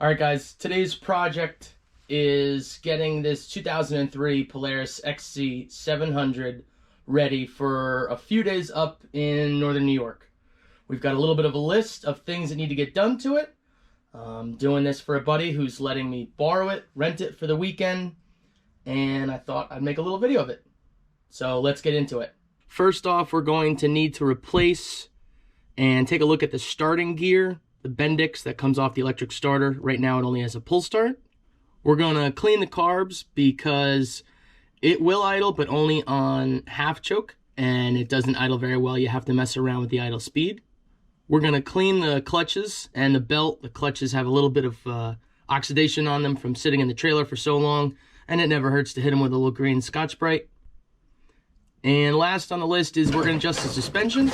All right, guys, today's project is getting this 2003 Polaris XC700 ready for a few days up in northern New York. We've got a little bit of a list of things that need to get done to it. I'm doing this for a buddy who's letting me borrow it, rent it for the weekend, and I thought I'd make a little video of it. So let's get into it. First off, we're going to need to replace and take a look at the starting gear, the Bendix that comes off the electric starter. Right now it only has a pull start. We're going to clean the carbs because it will idle, but only on half choke, and it doesn't idle very well. You have to mess around with the idle speed. We're going to clean the clutches and the belt. The clutches have a little bit of oxidation on them from sitting in the trailer for so long, and it never hurts to hit them with a little green Scotch-Brite. And last on the list is we're going to adjust the suspension.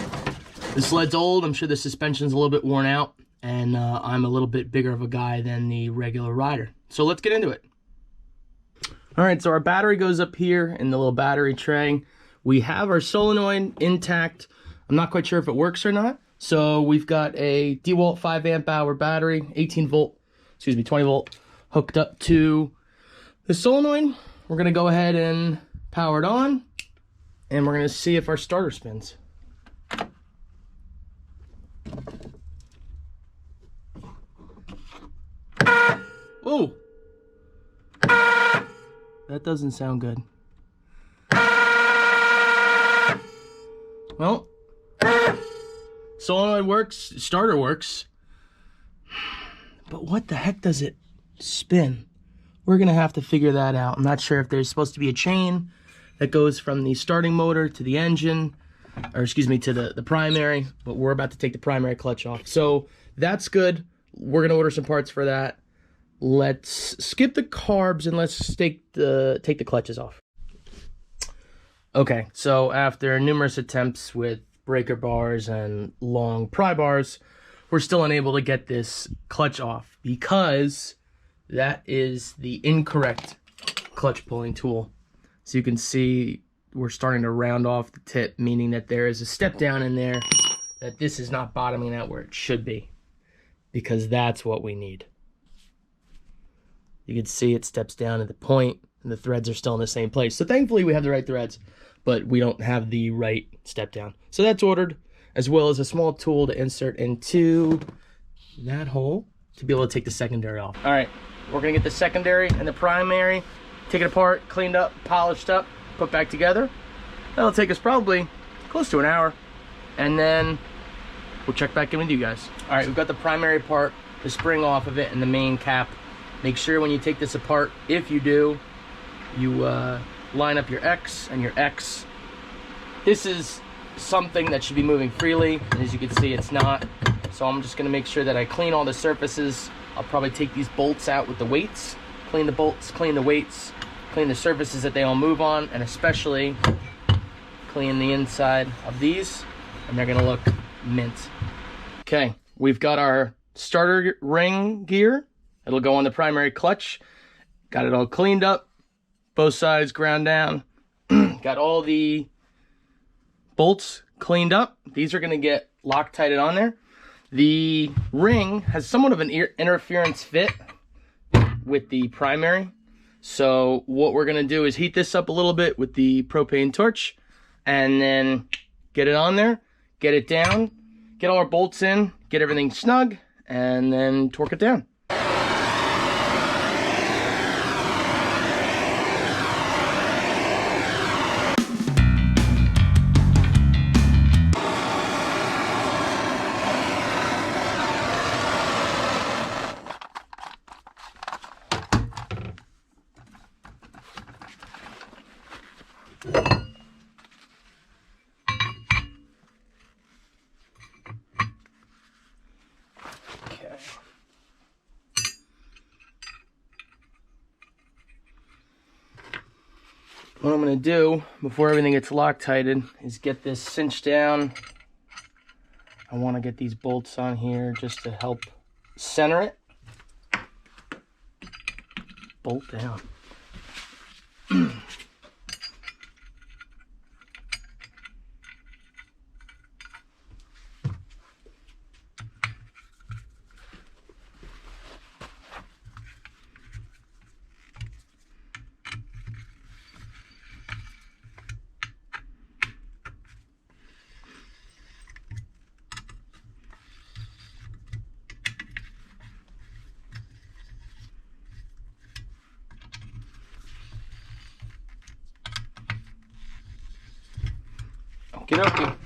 The sled's old. I'm sure the suspension's a little bit worn out, and I'm a little bit bigger of a guy than the regular rider. So let's get into it. All right, so our battery goes up here in the little battery tray. We have our solenoid intact. I'm not quite sure if it works or not. So we've got a DeWalt 5 amp hour battery, 20 volt, hooked up to the solenoid. We're gonna go ahead and power it on, and we're gonna see if our starter spins. Oh, that doesn't sound good. Well, solenoid works, starter works, but what the heck does it spin? We're gonna have to figure that out. I'm not sure if there's supposed to be a chain that goes from the starting motor to the engine, or excuse me, to the primary, but we're about to take the primary clutch off. So that's good. We're gonna order some parts for that. Let's skip the carbs and let's take the clutches off. Okay, so after numerous attempts with breaker bars and long pry bars, we're still unable to get this clutch off because that is the incorrect clutch pulling tool. So you can see we're starting to round off the tip, meaning that there is a step down in there, that this is not bottoming out where it should be, because that's what we need. You can see it steps down at the point, and the threads are still in the same place. So thankfully we have the right threads, but we don't have the right step down. So that's ordered, as well as a small tool to insert into that hole to be able to take the secondary off. All right, we're gonna get the secondary and the primary, take it apart, cleaned up, polished up, put back together. That'll take us probably close to an hour, and then we'll check back in with you guys. All right, we've got the primary part, the spring off of it, and the main cap. Make sure when you take this apart, if you do, you line up your X and your X. This is something that should be moving freely, and as you can see, it's not. So I'm just gonna make sure that I clean all the surfaces. I'll probably take these bolts out with the weights, clean the bolts, clean the weights, clean the surfaces that they all move on, and especially clean the inside of these, and they're gonna look mint. Okay, we've got our starter ring gear. It'll go on the primary clutch. Got it all cleaned up, both sides ground down. Got all the bolts cleaned up. These are gonna get Loctited on there. The ring has somewhat of an interference fit with the primary. So what we're gonna do is heat this up a little bit with the propane torch, and then get it on there, get it down, get all our bolts in, get everything snug, and then torque it down. What I'm going to do before everything gets Loctited is get this cinched down. I want to get these bolts on here just to help center it. Bolt down. Okie dokie.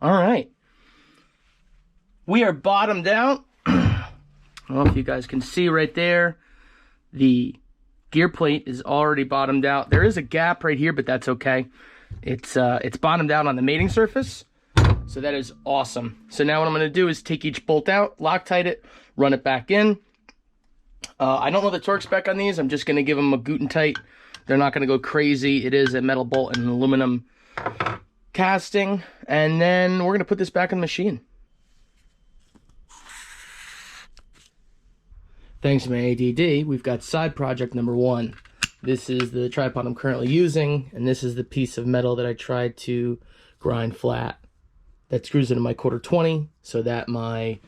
All right, we are bottomed out. I don't know if you guys can see right there, the gear plate is already bottomed out. There is a gap right here, but that's okay. It's bottomed out on the mating surface, so that is awesome. So now what I'm going to do is take each bolt out, Loctite it, run it back in. I don't know the torque spec on these. I'm just going to give them a Guten tight. They're not going to go crazy. It is a metal bolt and an aluminum casting, and then we're going to put this back in the machine. Thanks to my ADD, we've got side project number 1. This is the tripod I'm currently using, and this is the piece of metal that I tried to grind flat. That screws into my 1/4-20 so that my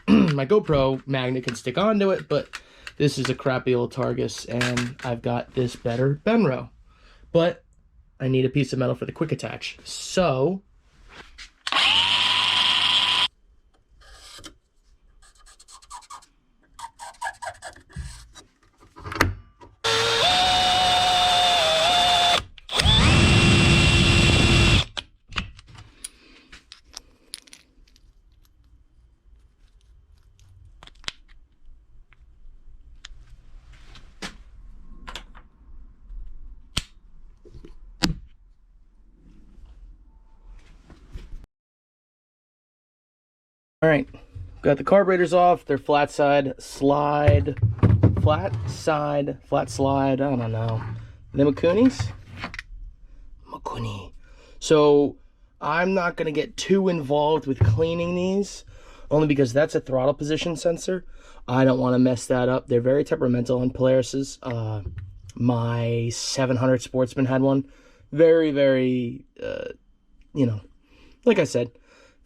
my GoPro magnet can stick onto it, but this is a crappy old Targus, and I've got this better Benro. But I need a piece of metal for the quick attach. So all right, got the carburetors off. They're flat slide, I don't know. The Makunis? Makuni. So I'm not going to get too involved with cleaning these, only because that's a throttle position sensor. I don't want to mess that up. They're very temperamental on Polaris's. My 700 Sportsman had one. Very, very, you know, like I said,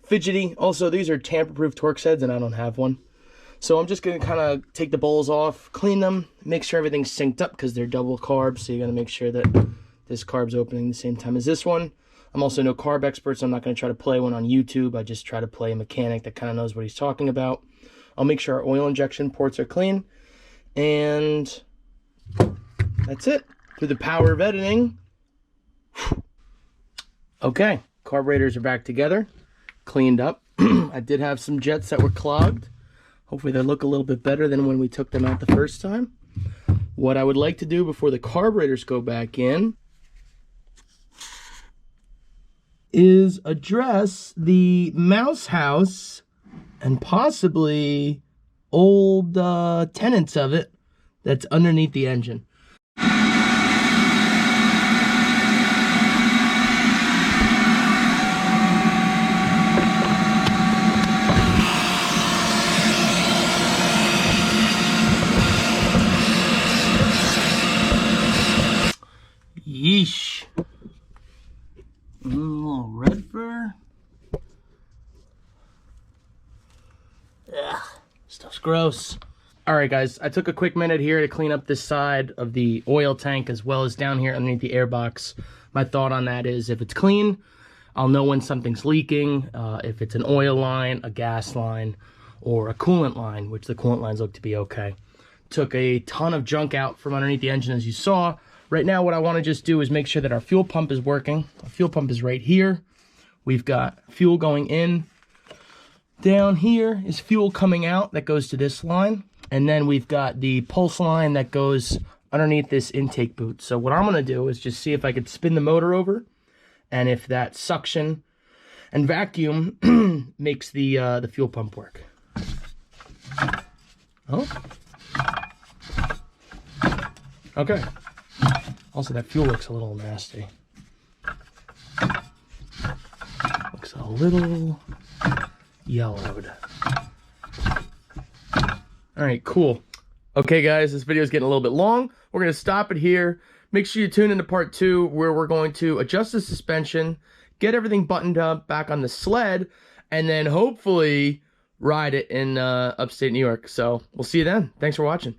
fidgety. Also, these are tamper-proof Torx heads, and I don't have one. So I'm just going to kind of take the bowls off, clean them, make sure everything's synced up because they're double carbs, so you got to make sure that this carb's opening the same time as this one. I'm also no carb expert, so I'm not going to try to play one on YouTube. I just try to play a mechanic that kind of knows what he's talking about. I'll make sure our oil injection ports are clean, and that's it. Through the power of editing. Okay, carburetors are back together. Cleaned up. I did have some jets that were clogged. Hopefully they look a little bit better than when we took them out the first time. What I would like to do before the carburetors go back in is address the mouse house and possibly old tenants of it that's underneath the engine. Yeesh. A little red fur. Ugh, stuff's gross. Alright guys, I took a quick minute here to clean up this side of the oil tank as well as down here underneath the air box. My thought on that is if it's clean, I'll know when something's leaking. If it's an oil line, a gas line, or a coolant line, which the coolant lines look to be okay. Took a ton of junk out from underneath the engine as you saw. Right now, what I want to just do is make sure that our fuel pump is working. Our fuel pump is right here. We've got fuel going in. Down here is fuel coming out that goes to this line. And then we've got the pulse line that goes underneath this intake boot. So what I'm going to do is just see if I could spin the motor over. And if that suction and vacuum makes the fuel pump work. Oh. Okay. Also, that fuel looks a little nasty. Looks a little yellowed. All right, cool. Okay, guys, this video is getting a little bit long. We're going to stop it here. Make sure you tune into part 2, where we're going to adjust the suspension, get everything buttoned up back on the sled, and then hopefully ride it in upstate New York. So we'll see you then. Thanks for watching.